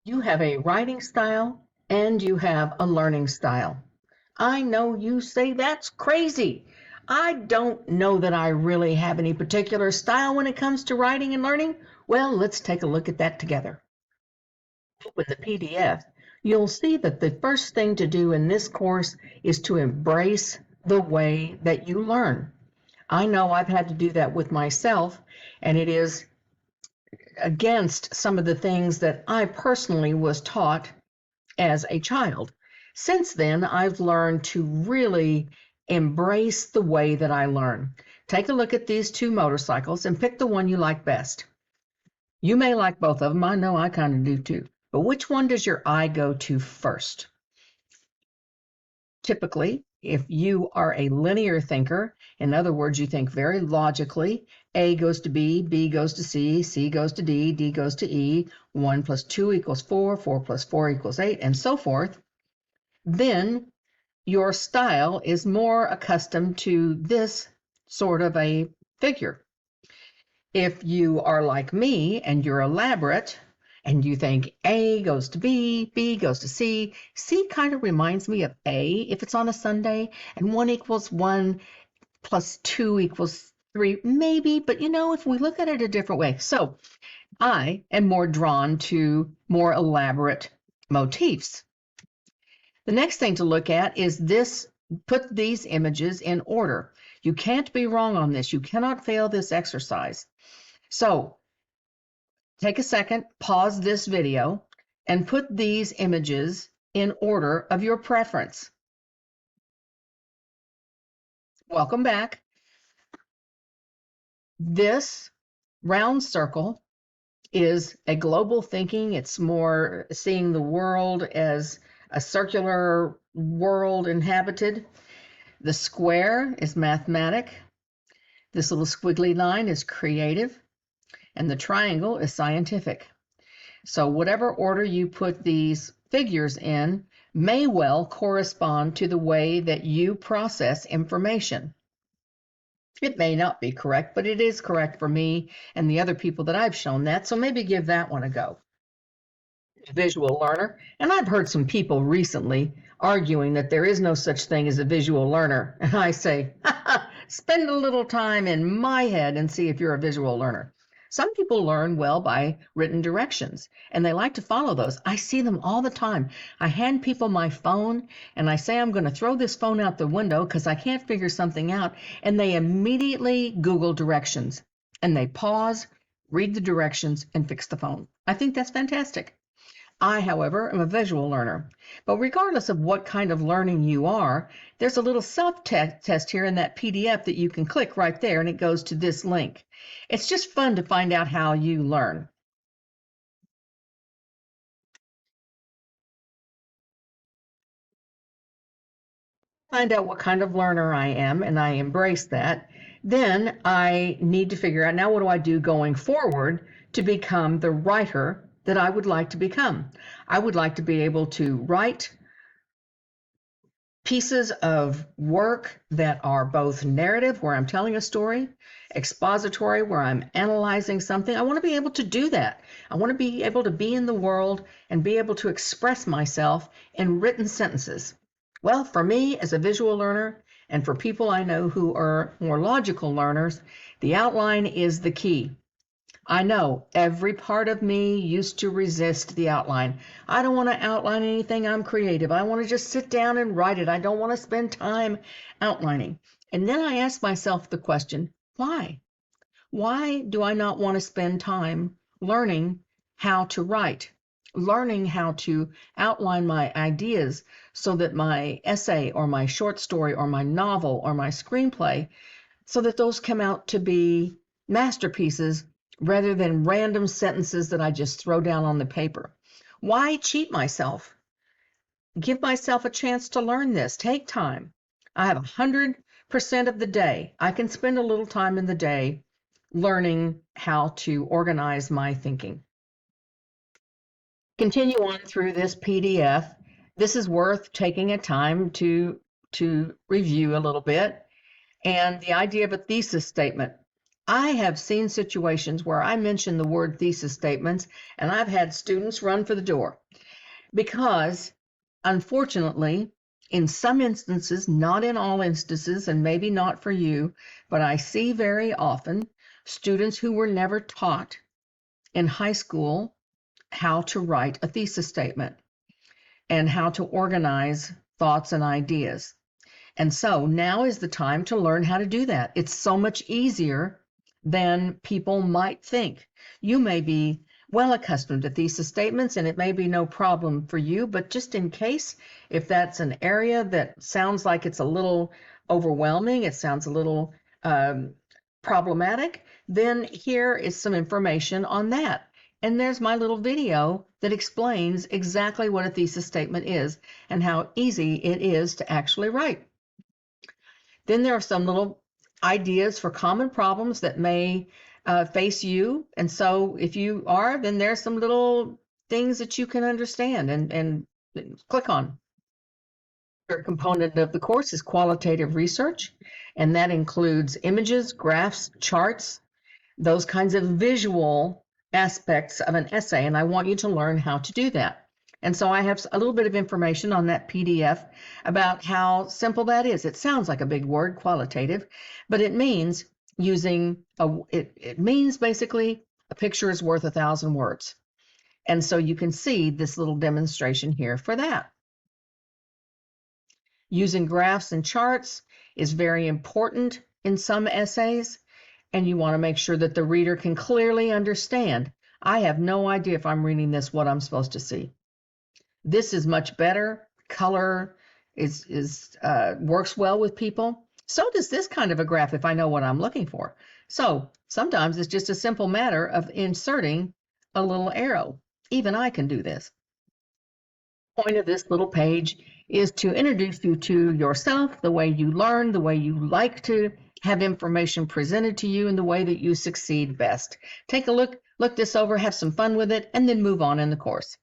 You have a writing style and you have a learning style. I know you say that's crazy. I don't know that I really have any particular style when it comes to writing and learning. Well, let's take a look at that together. Open the PDF. You'll see that the first thing to do in this course is to embrace the way that you learn. I know I've had to do that with myself, and it is against some of the things that I personally was taught as a child. Since then, I've learned to really embrace the way that I learn. Take a look at these two motorcycles and pick the one you like best. You may like both of them. I know I kind of do too. But which one does your eye go to first? Typically, if you are a linear thinker, in other words, you think very logically, A goes to B, B goes to C, C goes to D, D goes to E, 1 plus 2 equals 4, 4 plus 4 equals 8, and so forth, then your style is more accustomed to this sort of a figure. If you are like me and you're elaborate, and you think A goes to B, B goes to C. C kind of reminds me of A if it's on a Sunday, and 1 equals 1 plus 2 equals 3, maybe, but if we look at it a different way. So I am more drawn to more elaborate motifs. The next thing to look at is this, put these images in order. You can't be wrong on this. You cannot fail this exercise. So take a second, pause this video, and put these images in order of your preference. Welcome back. This round circle is a global thinking. It's more seeing the world as a circular world inhabited. The square is mathematic. This little squiggly line is creative. And the triangle is scientific. So whatever order you put these figures in may well correspond to the way that you process information. It may not be correct, but it is correct for me and the other people that I've shown that, so maybe give that one a go. Visual learner, and I've heard some people recently arguing that there is no such thing as a visual learner, and I say, spend a little time in my head and see if you're a visual learner. Some people learn well by written directions, and they like to follow those. I see them all the time. I hand people my phone, and I say I'm going to throw this phone out the window because I can't figure something out, and they immediately Google directions, and they pause, read the directions, and fix the phone. I think that's fantastic. I, however, am a visual learner. But regardless of what kind of learning you are, there's a little self-test here in that PDF that you can click right there, and it goes to this link. It's just fun to find out how you learn. Find out what kind of learner I am, and I embrace that. Then I need to figure out, now what do I do going forward to become the writer that I would like to become? I would like to be able to write pieces of work that are both narrative, where I'm telling a story, expository, where I'm analyzing something. I want to be able to do that. I want to be able to be in the world and be able to express myself in written sentences. Well, for me as a visual learner, and for people I know who are more logical learners, the outline is the key. I know every part of me used to resist the outline. I don't want to outline anything. I'm creative. I want to just sit down and write it. I don't want to spend time outlining. And then I ask myself the question, why? Why do I not want to spend time learning how to write, learning how to outline my ideas so that my essay or my short story or my novel or my screenplay, so that those come out to be masterpieces rather than random sentences that I just throw down on the paper? Why cheat myself? Give myself a chance to learn this. Take time. I have 100% of the day. I can spend a little time in the day learning how to organize my thinking. Continue on through this PDF. This is worth taking a time to review a little bit. And the idea of a thesis statement. I have seen situations where I mention the word thesis statements and I've had students run for the door because, unfortunately, in some instances, not in all instances, and maybe not for you, but I see very often students who were never taught in high school how to write a thesis statement and how to organize thoughts and ideas. And so now is the time to learn how to do that. It's so much easier than people might think. You may be well accustomed to thesis statements and it may be no problem for you, but just in case, if that's an area that sounds like it's a little overwhelming, it sounds a little problematic, then here is some information on that. And there's my little video that explains exactly what a thesis statement is and how easy it is to actually write. Then there are some little ideas for common problems that may face you. And so if you are, then there's some little things that you can understand and click on. Another component of the course is qualitative research, and that includes images, graphs, charts, those kinds of visual aspects of an essay. And I want you to learn how to do that. And so I have a little bit of information on that PDF about how simple that is. It sounds like a big word, qualitative, but it means it means basically a picture is worth 1,000 words. And so you can see this little demonstration here for that. Using graphs and charts is very important in some essays, and you want to make sure that the reader can clearly understand. I have no idea if I'm reading this what I'm supposed to see. This is much better. Color works well with people. So does this kind of a graph if I know what I'm looking for. So sometimes it's just a simple matter of inserting a little arrow. Even I can do this. The point of this little page is to introduce you to yourself, the way you learn, the way you like to have information presented to you, and the way that you succeed best. Take a look this over, have some fun with it, and then move on in the course.